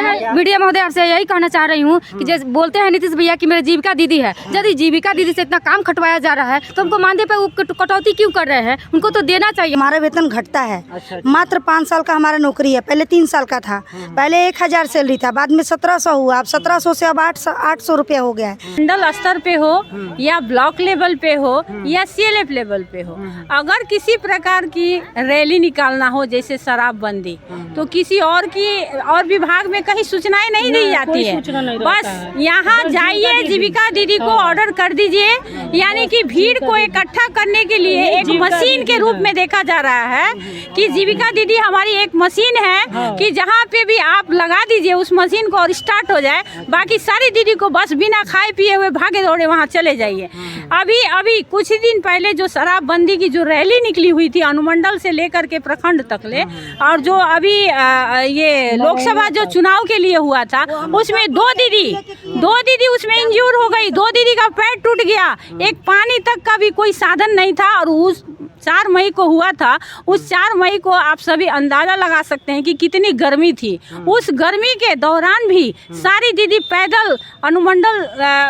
मैं मीडिया महोदय आपसे यही कहना चाह रही हूँ कि जैसे बोलते हैं नीतीश भैया कि मेरे जीविका दीदी है, यदि जीविका दीदी से इतना काम खटवाया जा रहा है तो हमको मानदेय पे कटौती क्यों कर रहे हैं? उनको तो देना चाहिए। हमारा वेतन घटता है। मात्र 5 साल का हमारा नौकरी है, पहले 3 साल का था। पहले 1000 सैलरी था, बाद में 1700 हुआ, अब 1700 से अब 800 रुपया हो गया है। मंडल स्तर पे हो या ब्लॉक लेवल पे हो या CLF लेवल पे हो, अगर किसी प्रकार की रैली निकालना हो जैसे शराबबंदी, तो किसी और विभाग में कहीं सूचनाएं नहीं दी जाती है। बस यहाँ जाइए, जीविका दीदी को ऑर्डर कर दीजिए। यानी कि भीड़ को इकट्ठा करने के लिए एक मशीन के रूप में देखा जा रहा है कि जीविका दीदी हमारी एक मशीन है कि जहाँ पे भी आप लगा दीजिए उस मशीन को और स्टार्ट हो जाए, बाकी सारी दीदी को बस बिना खाए पिए हुए भागे दौड़े वहाँ चले जाइए। अभी कुछ दिन पहले जो शराबबंदी की जो रैली निकली हुई थी अनुमंडल से लेकर के प्रखंड तक ले, और जो अभी ये लोकसभा जो चुनाव के लिए हुआ था, उसमें दो दीदी उसमें इंज्यूर हो गई, 2 दीदी का पैर टूट गया, एक पानी तक का भी कोई साधन नहीं था। और उस 4 मई को हुआ था, उस 4 मई को आप सभी अंदाज़ा लगा सकते हैं कि कितनी गर्मी थी। उस गर्मी के दौरान भी सारी दीदी पैदल अनुमंडल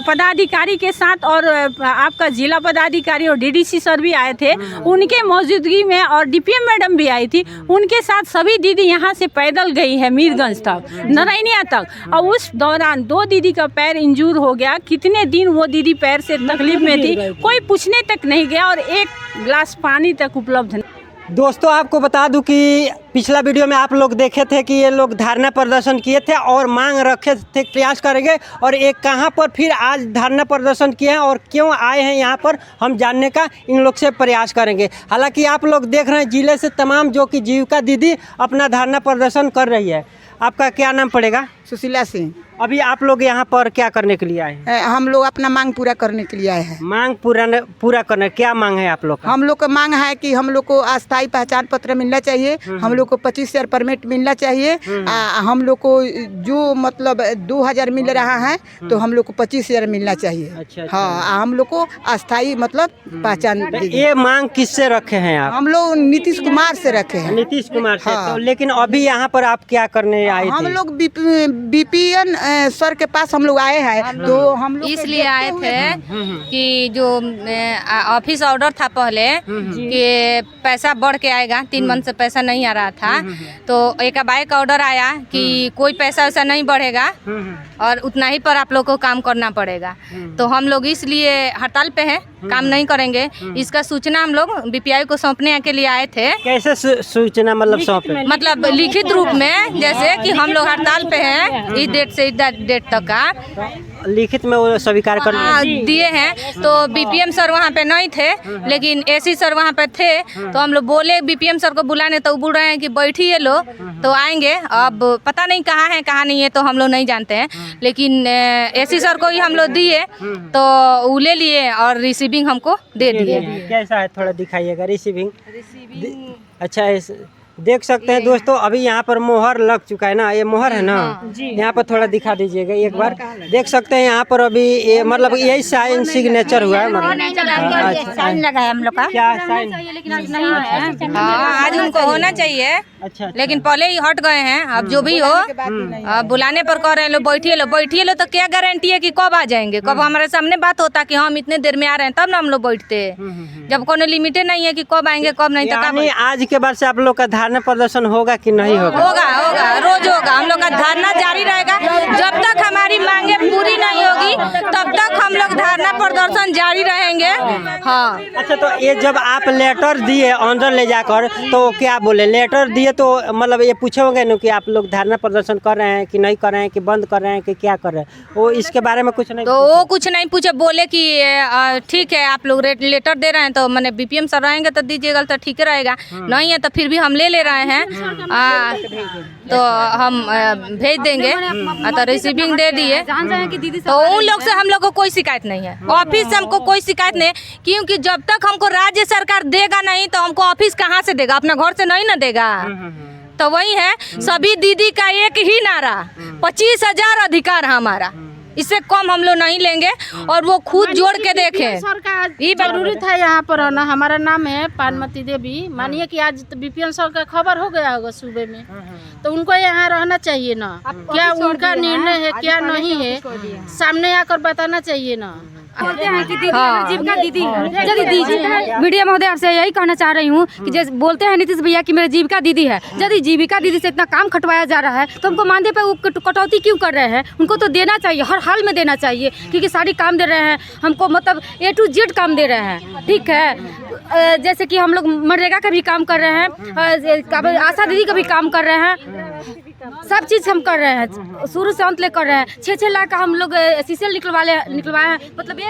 पदाधिकारी के साथ और आपका जिला पदाधिकारी और DDC सर भी आए थे उनके मौजूदगी में, और DPM मैडम भी आई थी, उनके साथ सभी दीदी यहाँ से पैदल गई है मीरगंज तक, नारायणिया तक। और उस दौरान 2 दीदी का पैर इंजूर हो गया। कितने दिन वो दीदी पैर से तकलीफ में थी, कोई पूछने तक नहीं गया और एक गिलास पानी तक उपलब्ध नहीं। दोस्तों आपको बता दूं कि पिछला वीडियो में आप लोग देखे थे कि ये लोग धरना प्रदर्शन किए थे और मांग रखे थे प्रयास करेंगे, और एक कहां पर फिर आज धरना प्रदर्शन किए हैं और क्यों आए हैं यहाँ पर हम जानने का इन लोग से प्रयास करेंगे। हालांकि आप लोग देख रहे हैं जिले से तमाम जो कि जीविका दीदी अपना धरना प्रदर्शन कर रही है। आपका क्या नाम पड़ेगा? सुशीला सिंह। अभी आप लोग यहाँ पर क्या करने के लिए आए हैं? हम लोग अपना मांग पूरा करने के लिए आए हैं। मांग पूरा करना, क्या मांग है आप लोग का? हम लोग का मांग है कि हम लोग को अस्थायी पहचान पत्र मिलना चाहिए, हम लोग को 25,000 परमिट मिलना चाहिए। हम लोग को जो मतलब 2,000 मिल रहा है तो हम लोग को 25,000 मिलना चाहिए। अच्छा। हाँ, हम लोग को अस्थायी मतलब पहचान। ये मांग किससे रखे हैं आप? हम लोग नीतीश कुमार से रखे हैं। नीतीश कुमार से। हाँ। तो लेकिन अभी यहाँ पर आप क्या करने आए थे? हम लोग BPN सर के पास हम लोग आए हैं, तो हम लोग इसलिए आए थे कि जो ऑफिस ऑर्डर था पहले कि पैसा बढ़ के आएगा, 3 मंथ से पैसा नहीं आ रहा था, तो एक बाइक ऑर्डर आया कि कोई पैसा वैसा नहीं बढ़ेगा और उतना ही पर आप लोग को काम करना पड़ेगा। तो हम लोग इसलिए हड़ताल पे हैं, काम नहीं करेंगे। इसका सूचना हम लोग BPI को सौंपने के लिए आए थे। कैसे सूचना मतलब सौंपे? मतलब लिखित रूप में, जैसे कि हम लोग हड़ताल पे हैं इस डेट से इस डेट तक का लिखित में वो स्वीकार कर दिए हैं। तो BPM सर वहाँ पे नहीं थे, लेकिन AC सर वहाँ पे थे। तो हम लोग बोले BPM सर को बुलाने, तो बोल रहे हैं कि बैठिए लो, तो आएंगे। अब पता नहीं कहाँ है कहाँ नहीं है तो हम लोग नहीं जानते हैं, लेकिन AC सर को ही हम लोग दिए तो वो ले लिए और रिसीविंग हमको दे दिए। कैसा है थोड़ा दिखाइएगा रिसीविंग। अच्छा, देख सकते हैं दोस्तों, अभी यहाँ पर मोहर लग चुका है ना, ये मोहर है ना, यहाँ पर थोड़ा दिखा दीजिएगा एक बार। देख सकते हैं यहाँ पर अभी ये मतलब यही साइन सिग्नेचर हुआ है, मतलब साइन लगा है हम लोग का। क्या साइन? हाँ, आज उनको होना चाहिए। अच्छा। लेकिन पहले ही हट गए हैं। अब जो भी हो, बुलाने पर कह रहे हैं लो बैठिए लो, तो क्या गारंटी है कि कब आ जाएंगे? कब हमारे सामने बात होता कि हम इतने देर में आ रहे हैं तब ना हम लोग बैठते। जब कोई लिमिटे नहीं है कि कब आएंगे कब नहीं, तो आज के बाद से आप लोग का धरना प्रदर्शन होगा कि नहीं होगा? होगा, रोज होगा। हम लोग का धरना जारी रहेगा जब तक हमारी मांगे पूरी नहीं होगी, तब तक हम लोग धरना प्रदर्शन जारी रहेंगे। हाँ। अच्छा, तो ये जब आप लेटर दिए अंदर ले जाकर, तो क्या बोले? लेटर दिए तो मतलब ये पूछे होंगे ना कि आप लोग धरना प्रदर्शन कर रहे हैं कि नहीं कर रहे हैं, कि बंद कर रहे हैं, कि क्या कर रहे हैं? वो इसके बारे में कुछ नहीं? तो वो कुछ नहीं पूछे, बोले कि ठीक है आप लोग लेटर दे रहे हैं तो मैंने BPM सर रहेंगे तो दीजिएगा तो ठीक रहेगा, नहीं है तो फिर भी हम ले रहे हैं, तो हम भेज देंगे। तो रिसीविंग दे दिए। तो उन लोग से हम लोग को कोई शिकायत नहीं है, ऑफिस से हमको कोई शिकायत नहीं, क्योंकि जब तक हमको राज्य सरकार देगा नहीं तो हमको ऑफिस कहाँ से देगा? अपना घर से नहीं ना देगा। तो वही है, सभी दीदी का एक ही नारा, 25,000 अधिकार हमारा। इससे कम हम लोग नहीं लेंगे और वो खुद जोड़ के देखें। सर का जरूरी था यहाँ पर आना। हमारा नाम है पानमती देवी। मानिए कि आज बीपीएम सर का खबर हो गया होगा सुबह में, तो उनको यहाँ रहना चाहिए ना। क्या उनका निर्णय है क्या नहीं है, सामने आकर बताना चाहिए ना। बोलते हैं कि दीदी जीविका दीदी यदि दीजिए मीडिया महोदय आपसे यही कहना चाह रही हूँ कि जैसे बोलते हैं नीतीश भैया कि मेरे जीविका दीदी है, यदि जीविका दीदी से इतना काम खटवाया जा रहा है तो हमको मानदेय पे वो कटौती क्यों कर रहे हैं? उनको तो देना चाहिए, हर हाल में देना चाहिए, क्योंकि सारी काम दे रहे हैं हमको, मतलब A to Z काम दे रहे हैं। ठीक है, जैसे कि हम लोग मनरेगा का भी काम कर रहे हैं, आशा दीदी का भी काम कर रहे हैं, सब चीज़ हम कर रहे हैं, शुरू से अंत ले कर रहे हैं। 6-6 लाख का हम लोग सीसीएल निकलवाए हैं। मतलब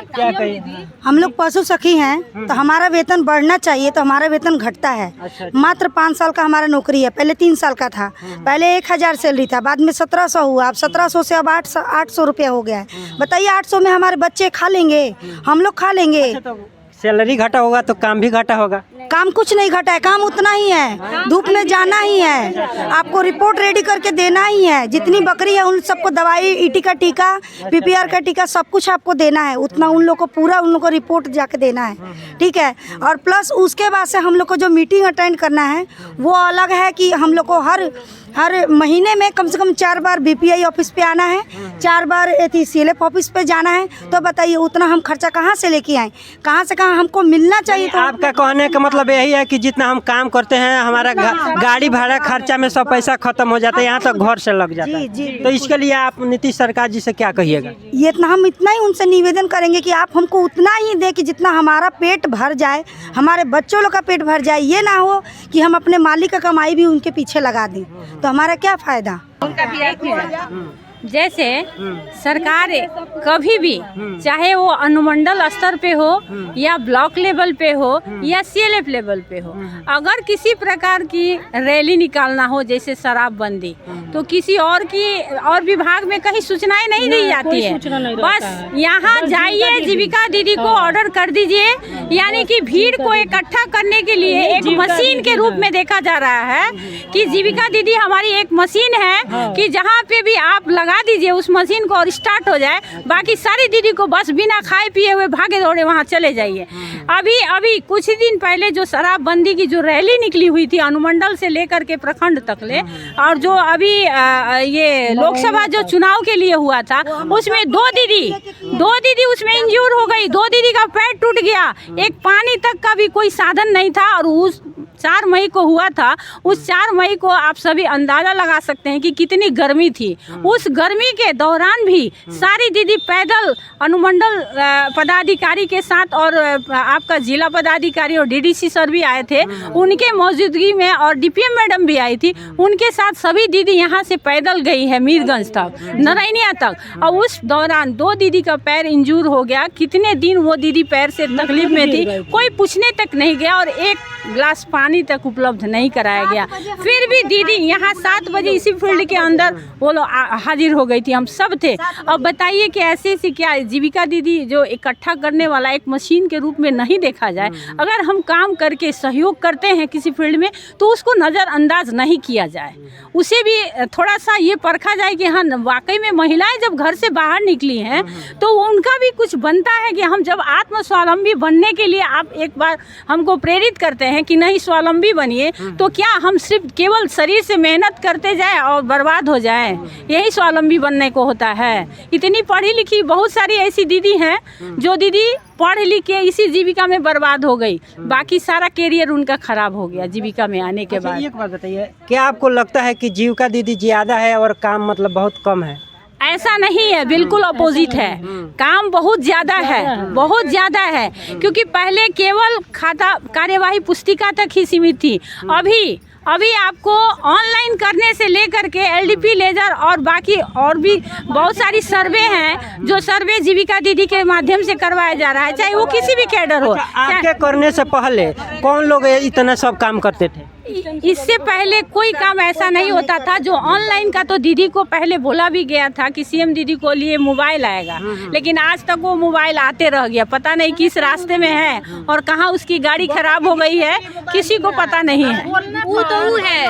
हम लोग पशु सखी हैं तो हमारा वेतन बढ़ना चाहिए, तो हमारा वेतन घटता है। मात्र 5 साल का हमारा नौकरी है, पहले 3 साल का था। पहले 1000 सैलरी था, बाद में 1700 हुआ, अब 1700 से अब 800 रुपया हो गया है। बताइए 800 में हमारे बच्चे खा लेंगे, हम लोग खा लेंगे। सैलरी घटा होगा तो काम भी घटा होगा। काम कुछ नहीं घटा है, काम उतना ही है, धूप में जाना ही है, आपको रिपोर्ट रेडी करके देना ही है। जितनी बकरी है उन सबको दवाई, ईटी का टीका, पीपीआर का टीका, सब कुछ आपको देना है। उतना उन लोग को पूरा उन लोग को रिपोर्ट जाके देना है। ठीक है, और प्लस उसके बाद से हम लोग को जो मीटिंग अटेंड करना है वो अलग है कि हम लोग को हर महीने में कम से कम 4 बार बीपीआई ऑफिस पे आना है, 4 बार CLF ऑफिस पे जाना है। तो बताइए उतना हम खर्चा कहाँ से लेके आए, कहाँ से कहाँ हमको मिलना चाहिए। तो आपका कहने का मतलब यही है कि जितना हम काम करते हैं हमारा गाड़ी भाड़ा खर्चा में सब पैसा खत्म हो जाता है, यहाँ तक घर से लग जाता है। जी। तो इसके लिए आप नीतीश सरकार जी से क्या कहिएगा? ये इतना हम इतना ही उनसे निवेदन करेंगे कि आप हमको उतना ही दे कि जितना हमारा पेट भर जाए, हमारे बच्चों लोग का पेट भर जाए। ये ना हो कि हम अपने मालिक का कमाई भी उनके पीछे लगा दें, तो हमारा क्या फायदा। जैसे सरकार कभी भी चाहे वो अनुमंडल स्तर पे हो या ब्लॉक लेवल पे हो या CLF लेवल पे हो, अगर किसी प्रकार की रैली निकालना हो जैसे शराबबंदी, तो किसी और विभाग में कहीं सूचनाएं नहीं दी जाती है। बस यहाँ जाइए, जीविका दीदी को ऑर्डर कर दीजिए। यानी कि भीड़ को इकट्ठा करने के लिए एक मशीन के रूप में देखा जा रहा है कि जीविका दीदी हमारी एक मशीन है कि जहाँ पे भी आप लगा दीजिए उस मशीन को और स्टार्ट हो जाए। बाकी सारी दीदी को बस बिना खाए पिए हुए भागे दौड़े वहाँ चले जाइए। अभी कुछ दिन पहले जो शराबबंदी की जो रैली निकली हुई थी अनुमंडल से लेकर के प्रखंड तक ले, और जो अभी ये लोकसभा जो चुनाव के लिए हुआ था उसमें दो दीदी उसमें इंज्योर हो गई, 2 दीदी का पैर टूट गया, एक पानी तक का भी कोई साधन नहीं था। और उस 4 मई को हुआ था, उस 4 मई को आप सभी अंदाज़ा लगा सकते हैं कि कितनी गर्मी थी। उस गर्मी के दौरान भी सारी दीदी पैदल अनुमंडल पदाधिकारी के साथ और आपका जिला पदाधिकारी और DDC सर भी आए थे उनके मौजूदगी में, और DPM मैडम भी आई थी, उनके साथ सभी दीदी यहाँ से पैदल गई है मीरगंज तक, नारायणिया तक। और उस दौरान 2 दीदी का पैर इंजूर हो गया। कितने दिन वो दीदी पैर से तकलीफ में थी, कोई पूछने तक नहीं गया और एक गिलास पानी तक उपलब्ध नहीं कराया गया। फिर भी दीदी यहाँ 7 बजे इसी फील्ड के अंदर वो लोग हाजिर हो गई थी, हम सब थे। अब बताइए कि ऐसी क्या जीविका दीदी जो इकट्ठा करने वाला एक मशीन के रूप में नहीं देखा जाए। अगर हम काम करके सहयोग करते हैं किसी फील्ड में तो उसको नज़रअंदाज नहीं किया जाए, उसे भी थोड़ा सा ये परखा जाए कि हाँ वाकई में महिलाएं जब घर से बाहर निकली हैं तो उनका भी कुछ बनता है कि हम जब आत्मस्वावलंबी बनने के लिए आप एक बार हमको प्रेरित करते हैं कि नहीं स्वावलंबी बनिए, तो क्या हम सिर्फ केवल शरीर से मेहनत करते जाएं और बर्बाद हो जाएं? यही स्वावलंबी बनने को होता है। इतनी पढ़ी लिखी बहुत सारी ऐसी दीदी हैं जो दीदी पढ़ लिख के इसी जीविका में बर्बाद हो गई, बाकी सारा कैरियर उनका खराब हो गया जीविका में आने के बाद। एक बात बताइए, क्या आपको लगता है कि जीविका दीदी ज़्यादा है और काम मतलब बहुत कम है? ऐसा नहीं है, बिल्कुल अपोजिट है। काम बहुत ज़्यादा है, बहुत ज़्यादा है, क्योंकि पहले केवल खाता कार्यवाही पुस्तिका तक ही सीमित थी। अभी आपको ऑनलाइन करने से लेकर के LDP लेजर और बाकी और भी बहुत सारी सर्वे हैं जो सर्वे जीविका दीदी के माध्यम से करवाया जा रहा है, चाहे वो किसी भी कैडर हो। आपके करने से पहले कौन लोग इतना सब काम करते थे? इससे पहले कोई काम ऐसा नहीं होता था जो ऑनलाइन का। तो दीदी को पहले बोला भी गया था कि CM दीदी को लिए मोबाइल आएगा, लेकिन आज तक वो मोबाइल आते रह गया, पता नहीं किस रास्ते में है और कहाँ उसकी गाड़ी खराब हो गई है, किसी को पता नहीं है। वो तो है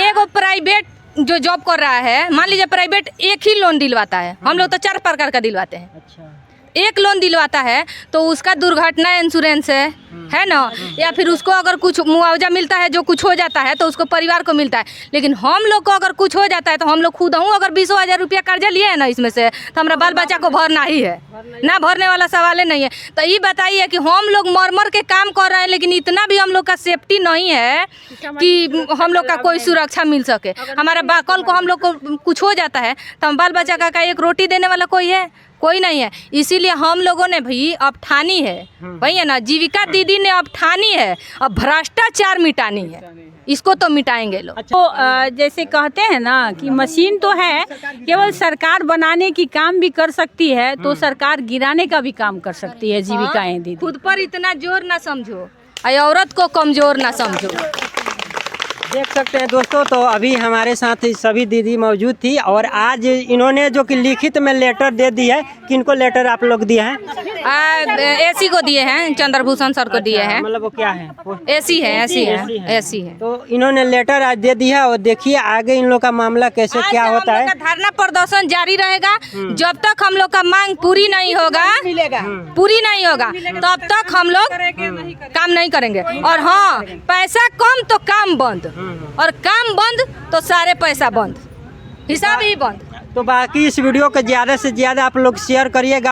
एगो प्राइवेट जो जॉब कर रहा है, मान लीजिए प्राइवेट एक ही लोन दिलवाता है, हम लोग तो 4 प्रकार का दिलवाते हैं। अच्छा। एक लोन दिलवाता है तो उसका दुर्घटना इंश्योरेंस है ना, या फिर उसको अगर कुछ मुआवजा मिलता है, जो कुछ हो जाता है तो उसको परिवार को मिलता है। लेकिन हम लोग को अगर कुछ हो जाता है तो हम लोग खुद हूँ अगर 20,000 रुपया कर्जा लिए है ना, इसमें से तो हमारा बाल बच्चा को भरना ही है ना, भरने वाला सवाल नहीं है। तो ये बताइए कि हम लोग मर के काम कर रहे हैं, लेकिन इतना भी हम लोग का सेफ्टी नहीं है कि हम लोग का कोई सुरक्षा मिल सके। हमारा कल को हम लोग को कुछ हो जाता है तो हम बाल बच्चा का एक रोटी देने वाला कोई है? कोई नहीं है। इसीलिए हम लोगों ने भी अब ठानी है, वही है ना, जीविका दीदी ने अब ठानी है, अब भ्रष्टाचार मिटानी है, इसको तो मिटाएंगे लोग। तो जैसे कहते हैं ना कि मशीन तो है, केवल सरकार बनाने की काम भी कर सकती है, तो सरकार गिराने का भी काम कर सकती है जीविकाएं दीदी। खुद पर इतना जोर ना समझो, औरत को कमजोर ना समझो। देख सकते हैं दोस्तों, तो अभी हमारे साथ सभी दीदी मौजूद थी और आज इन्होंने जो कि लिखित में लेटर दे दी है। किनको लेटर आप लोग दिए हैं? एसी को दिए हैं, चंद्रभूषण सर को दिए हैं। मतलब वो क्या है? एसी है, एसी है। तो इन्होंने लेटर आज दे दिया और देखिए आगे इन लोग का मामला कैसे क्या होता है। धरना प्रदर्शन जारी रहेगा जब तक हम लोग का मांग पूरी नहीं होगा, तब तक हम लोग काम नहीं करेंगे। और हाँ, पैसा कम तो काम बंद, और काम बंद तो सारे पैसा बंद, हिसाब ही बंद। तो बाकी इस वीडियो को ज़्यादा से ज़्यादा आप लोग शेयर करिएगा।